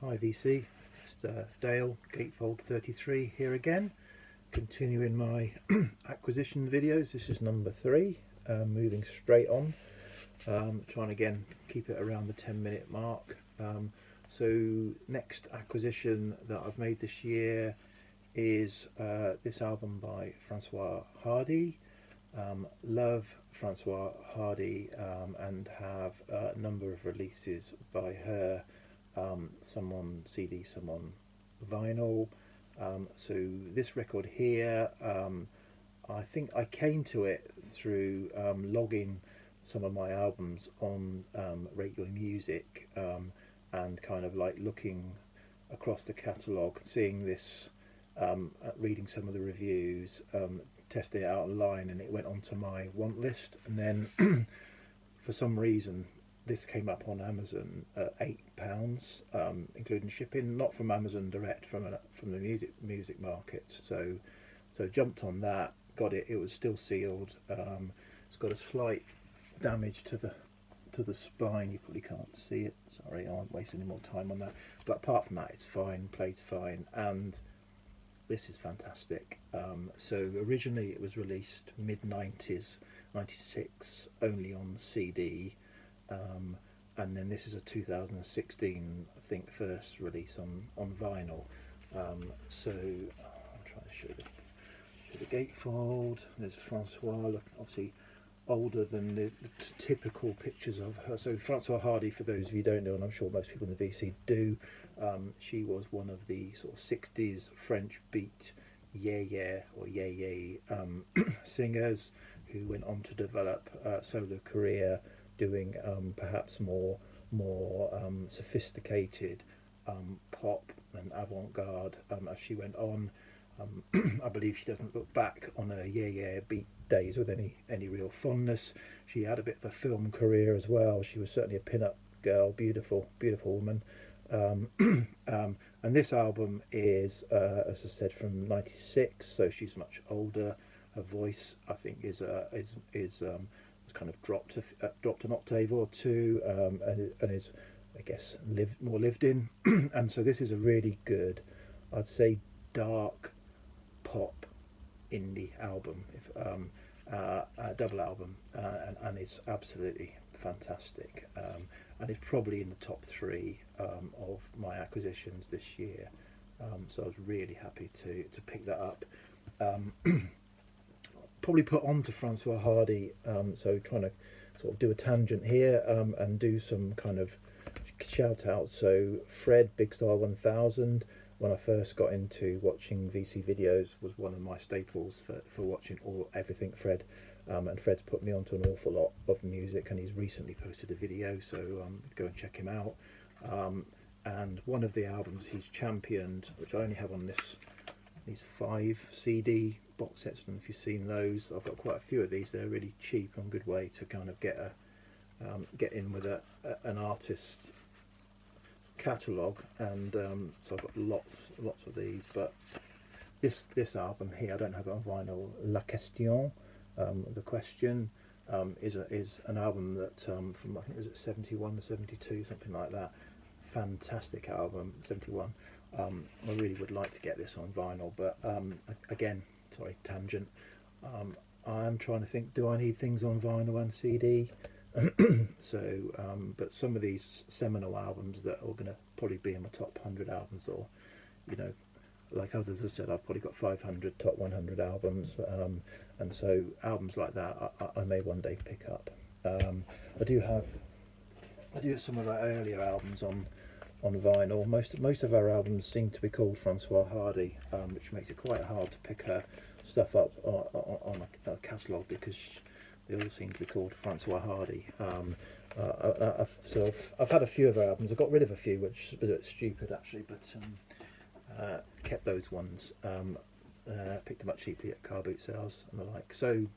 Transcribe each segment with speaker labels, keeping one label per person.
Speaker 1: Hi VC, it's Dale, Gatefold 33 here again, continuing my acquisition videos. This is number 3, moving straight on, trying again keep it around the 10-minute mark. So next acquisition that I've made this year is this album by Francois Hardy. Love Francois Hardy and have a number of releases by her. Some on CD, some on vinyl. So this record here, I think I came to it through logging some of my albums on Rate Your Music, and kind of like looking across the catalogue, seeing this, reading some of the reviews, testing it out online, and it went onto my want list. And then for some reason this came up on Amazon at £8, including shipping, not from Amazon direct, from the music market. So jumped on that, got it. It was still sealed. It's got a slight damage to the spine. You probably can't see it. Sorry, I won't waste any more time on that. But apart from that, it's fine. Plays fine, and this is fantastic. So originally it was released mid-90s, 96, only on CD. And then this is a 2016, I think, first release on vinyl. So I'll try to show the gatefold. There's Francois, look, obviously older than the typical pictures of her. So Francois Hardy, for those of you who don't know, and I'm sure most people in the VC do, she was one of the sort of 60s French beat yeah or yay singers who went on to develop a solo career, doing perhaps more sophisticated pop and avant-garde as she went on. I believe she doesn't look back on her yeah beat days with any real fondness. She had a bit of a film career as well. She was certainly a pin-up girl, beautiful woman. And this album is, as I said, from '96, so she's much older. Her voice, I think, is kind of dropped an octave or two, and is, I guess, more lived in. And so this is a really good, I'd say, dark pop indie album, double album, and it's absolutely fantastic, and it's probably in the top 3 of my acquisitions this year. So I was really happy to pick that up. Probably put on to Francois Hardy, so trying to sort of do a tangent here, and do some kind of shout out. So Fred Big Star 1000, when I first got into watching VC videos, was one of my staples for watching everything Fred, and Fred's put me onto an awful lot of music, and he's recently posted a video, so go and check him out. And one of the albums he's championed, which I only have on these 5 CD box sets, and if you've seen those, I've got quite a few of these. They're really cheap and good way to kind of get in with an artist's catalogue, and so I've got lots of these. But this album here, I don't have it on vinyl. La Question, the question, is an album that from, I think, was it 71 to 72, something like that. Fantastic album. 71. I really would like to get this on vinyl, but again, sorry, tangent. I'm trying to think, do I need things on vinyl and CD? So, but some of these seminal albums that are going to probably be in my top 100 albums, or, like others have said, I've probably got 500 top 100 albums, and so albums like that I may one day pick up. I do have some of our earlier albums on vinyl. Most of our albums seem to be called Francois Hardy, which makes it quite hard to pick her stuff up on a catalogue, because they all seem to be called Francois Hardy. I've had a few of her albums. I got rid of a few, which is a bit stupid actually, but kept those ones. Picked them up cheaply at car boot sales and the like. So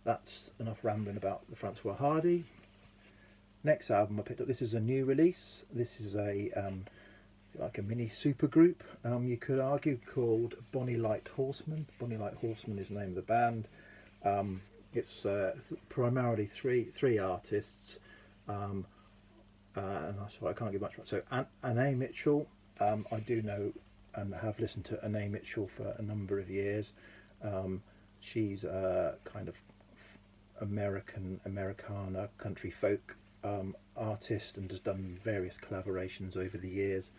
Speaker 1: that's enough rambling about the Francois Hardy. Next album I picked up, this is a new release. This is a mini supergroup, you could argue, called Bonnie Light Horseman. Bonnie Light Horseman is the name of the band. It's primarily three artists. and I can't give much. So Anne Mitchell, I do know and have listened to Anne Mitchell for a number of years. She's a kind of Americana country folk artist, and has done various collaborations over the years.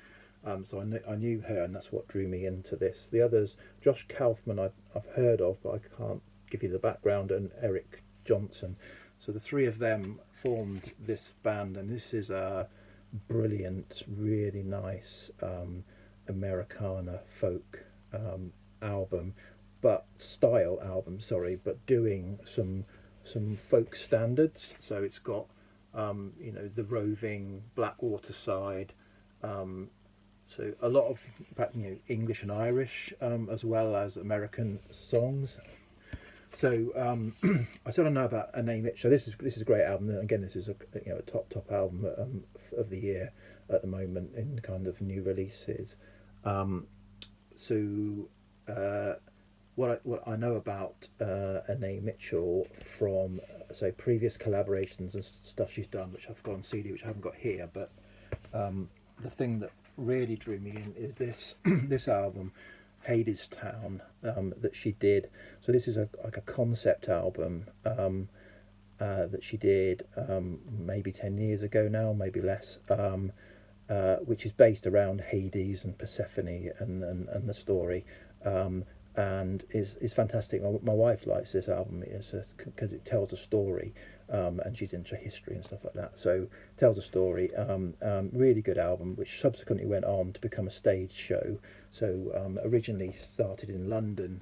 Speaker 1: So I knew her, and that's what drew me into this. The others, Josh Kaufman, I've heard of, but I can't give you the background, and Eric Johnson. So the three of them formed this band, and this is a brilliant, really nice Americana folk album, but doing some folk standards. So it's got the roving Blackwater side, so a lot of English and Irish, as well as American songs. So I sort of know about Anne Mitchell. So this is a great album. And again, this is a top album of the year at the moment in kind of new releases. What I know about Anne Mitchell from previous collaborations and stuff she's done, which I've got on CD, which I haven't got here, but the thing that really drew me in is this this album, Hadestown, that she did. So this is like a concept album that she did maybe 10 years ago now, maybe less, which is based around Hades and Persephone and the story, and is fantastic. My wife likes this album because it tells a story, and she's into history and stuff like that. So tells a story. Really good album, which subsequently went on to become a stage show. So originally started in London,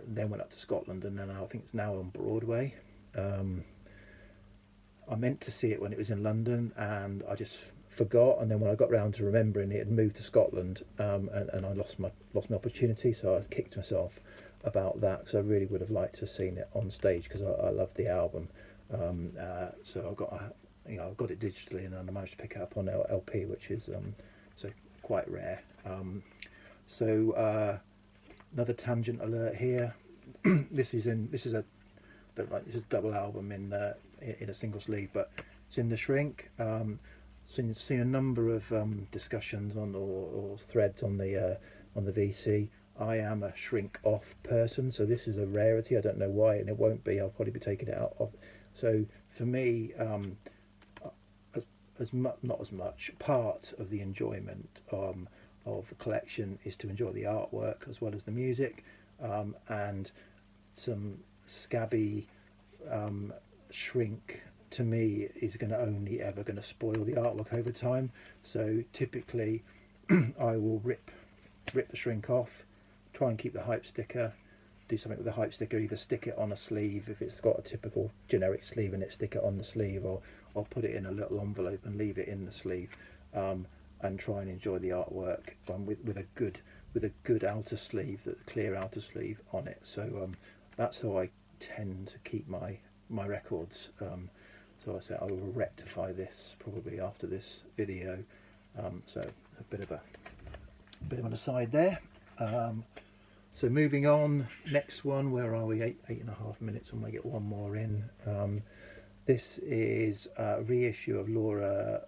Speaker 1: then went up to Scotland, and then I think it's now on Broadway. I meant to see it when it was in London, and I just forgot. And then when I got round to remembering, it had moved to Scotland, and I lost my opportunity. So I kicked myself about that, because I really would have liked to have seen it on stage, because I love the album. So I've got it digitally, and I managed to pick it up on LP, which is so quite rare. Another tangent alert here. This is a double album in a single sleeve, but it's in the Shrink. Seen a number of discussions on or threads on the VC. I am a Shrink off person, so this is a rarity. I don't know why, and it won't be. I'll probably be taking it out of. So for me, not as much. Part of the enjoyment of the collection is to enjoy the artwork as well as the music, and some scabby Shrink to me is only ever going to spoil the artwork over time. So typically I will rip the Shrink off, try and keep the hype sticker, do something with the hype sticker, either stick it on a sleeve if it's got a typical generic sleeve in it, stick it on the sleeve, or I'll put it in a little envelope and leave it in the sleeve, and try and enjoy the artwork with a good outer sleeve, that clear outer sleeve on it. So that's how I tend to keep my records. So I said I will rectify this probably after this video. So a bit of an aside there. So moving on, next one, where are we? 8.5 minutes. We might get one more in. This is a reissue of Laura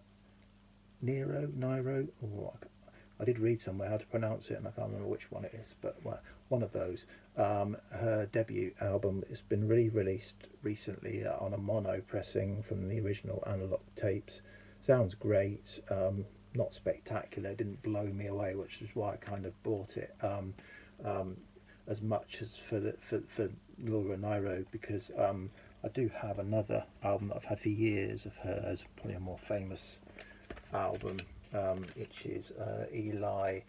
Speaker 1: Nyro, or I did read somewhere how to pronounce it, and I can't remember which one it is, but one of those. Her debut album has been re-released recently on a mono pressing from the original analog tapes. Sounds great. Not spectacular. It didn't blow me away, which is why I kind of bought it. As much as for Laura Nyro, because I do have another album that I've had for years of hers, probably a more famous album, which is Eli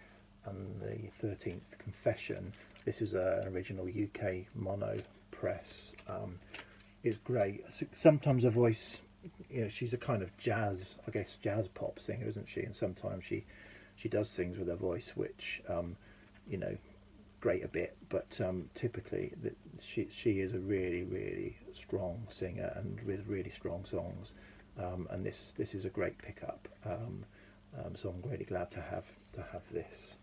Speaker 1: and the 13th Confession. This is an original UK mono press. It's great. Sometimes her voice, she's a kind of jazz pop singer, isn't she? And sometimes she does things with her voice which grate a bit, but typically she is a really, really strong singer, and with really strong songs, and this is a great pickup. So I'm really glad to have this.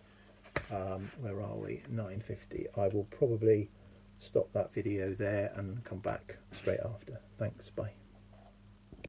Speaker 1: Where are we? 9:50. I will probably stop that video there and come back straight after. Thanks. Bye.